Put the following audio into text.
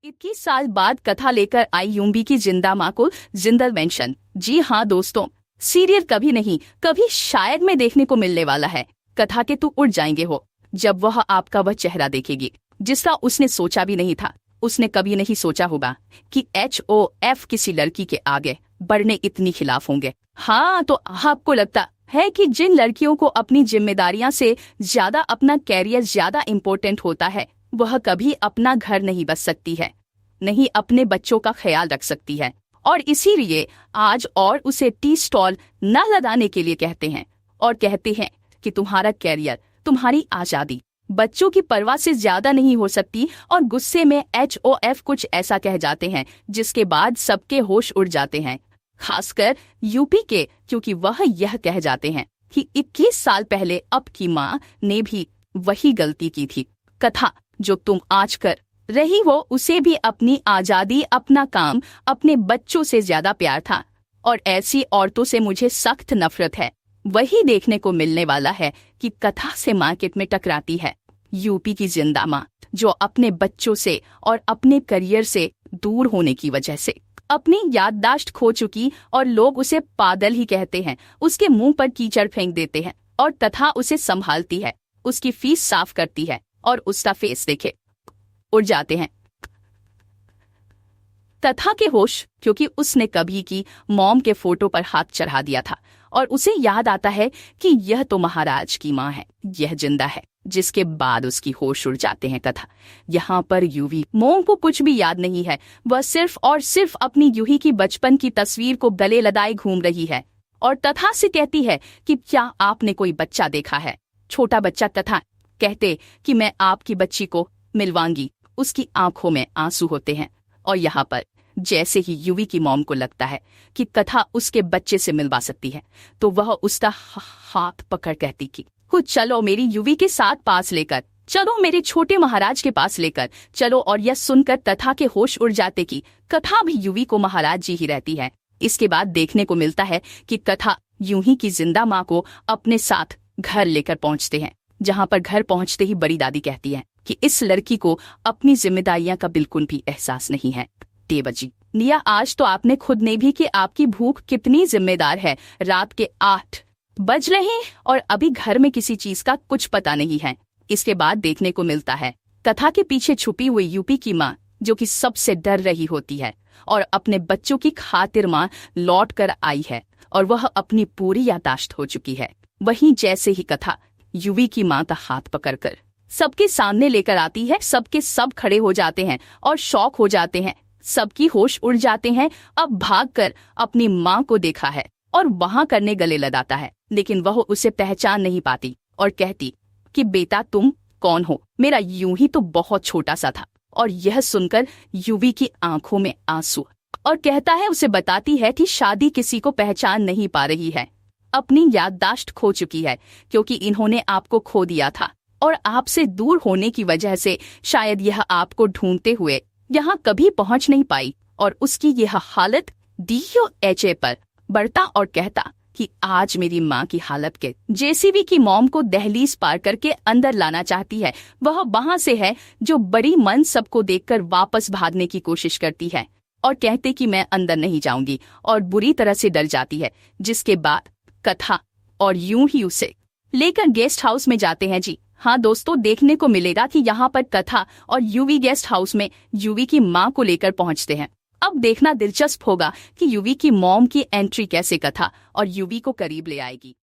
21 साल बाद कथा लेकर आई यूवी की जिंदा मां को जिंदल मेंशन। जी हाँ दोस्तों, सीरियल कभी नहीं कभी शायद में देखने को मिलने वाला है। कथा के तू उड़ जाएंगे हो जब वह आपका वह चेहरा देखेगी जिसका उसने सोचा भी नहीं था। उसने कभी नहीं सोचा होगा कि HOF किसी लड़की के आगे बढ़ने इतनी खिलाफ होंगे। हाँ, तो आपको लगता है कि जिन लड़कियों को अपनी जिम्मेदारियां से ज्यादा अपना कैरियर ज्यादा इम्पोर्टेंट होता है, वह कभी अपना घर नहीं बस सकती है, नहीं अपने बच्चों का ख्याल रख सकती है। और इसीलिए आज और उसे टी स्टॉल न लगाने के लिए कहते हैं और कहते हैं कि तुम्हारा कैरियर, तुम्हारी आजादी बच्चों की परवाह से ज्यादा नहीं हो सकती। और गुस्से में HOF कुछ ऐसा कह जाते हैं जिसके बाद सबके होश उड़ जाते हैं, खासकर यूपी के, क्योंकि वह यह कह जाते हैं कि 21 साल पहले आपकी माँ ने भी वही गलती की थी। कथा, जो तुम आज कर रही हो उसे भी अपनी आजादी, अपना काम, अपने बच्चों से ज्यादा प्यार था। और ऐसी औरतों से मुझे सख्त नफरत है। वही देखने को मिलने वाला है कि कथा से मार्केट में टकराती है यूपी की जिंदा माँ, जो अपने बच्चों से और अपने करियर से दूर होने की वजह से अपनी याददाश्त खो चुकी, और लोग उसे पागल ही कहते हैं। उसके मुंह पर कीचड़ फेंक देते हैं और तथा उसे संभालती है, उसकी फीस साफ करती है और उसका फेस देखे उड़ जाते हैं तथा के होश, क्योंकि उसने कभी की मॉम के फोटो पर हाथ चढ़ा दिया था और उसे याद आता है कि यह तो महाराज की माँ है, यह जिंदा है। जिसके बाद उसकी होश उड़ जाते हैं। कथा यहाँ पर यूवी मॉम को कुछ भी याद नहीं है। वह सिर्फ और सिर्फ अपनी यूही की बचपन की तस्वीर को गले लगाए घूम रही है और तथा से कहती है कि क्या आपने कोई बच्चा देखा है, छोटा बच्चा। तथा कहते कि मैं आपकी बच्ची को मिलवाऊंगी। उसकी आंखों में आंसू होते हैं और यहाँ पर जैसे ही यूवी की मॉम को लगता है कि कथा उसके बच्चे से मिलवा सकती है, तो वह उसका हाथ पकड़ कहती कि चलो मेरी यूवी के साथ पास लेकर चलो, मेरे छोटे महाराज के पास लेकर चलो। और यह सुनकर तथा के होश उड़ जाते कि कथा भी यूवी को महाराज जी ही रहती है। इसके बाद देखने को मिलता है कि कथा यूही की जिंदा माँ को अपने साथ घर लेकर पहुंचते हैं, जहाँ पर घर पहुंचते ही बड़ी दादी कहती है कि इस लड़की को अपनी जिम्मेदारियां का बिल्कुल भी एहसास नहीं है। बजी निया, आज तो आपने खुद ने भी कि आपकी भूख कितनी जिम्मेदार है। रात के 8 बज रहे हैं और अभी घर में किसी चीज का कुछ पता नहीं है। इसके बाद देखने को मिलता है कथा के पीछे छुपी हुई यूपी की माँ, जो कि सबसे डर रही होती है और अपने बच्चों की खातिर माँ लौट कर आई है और वह अपनी पूरी यादाश्त हो चुकी है। वहीं जैसे ही कथा यूवी की माँ का हाथ पकड़कर सबके सामने लेकर आती है, सबके सब खड़े हो जाते हैं और शौक हो जाते हैं, सबकी होश उड़ जाते हैं। अब भागकर अपनी माँ को देखा है और वहां करने गले लगाता है, लेकिन वह उसे पहचान नहीं पाती और कहती कि बेटा तुम कौन हो, मेरा यूं ही तो बहुत छोटा सा था। और यह सुनकर यूवी की आंखों में आंसू, और कहता है, उसे बताती है कि शादी किसी को पहचान नहीं पा रही है, अपनी याददाश्त खो चुकी है, क्योंकि इन्होंने आपको खो दिया था और आपसे दूर होने की वजह से शायद यह आपको ढूंढते हुए यहाँ कभी पहुँच नहीं पाई। और उसकी यह हालत DOHA पर बढ़ता और कहता कि आज मेरी माँ की हालत के JCB की मॉम को दहलीज पार करके अंदर लाना चाहती है। वह वहां से है जो बड़ी मन सबको देखकर वापस भागने की कोशिश करती है और कहते कि मैं अंदर नहीं जाऊंगी, और बुरी तरह से डर जाती है। जिसके बाद कथा और यूं ही उसे लेकर गेस्ट हाउस में जाते हैं। जी हाँ दोस्तों, देखने को मिलेगा कि यहाँ पर कथा और यूवी गेस्ट हाउस में यूवी की माँ को लेकर पहुँचते हैं। अब देखना दिलचस्प होगा कि यूवी की मॉम की एंट्री कैसे कथा और यूवी को करीब ले आएगी।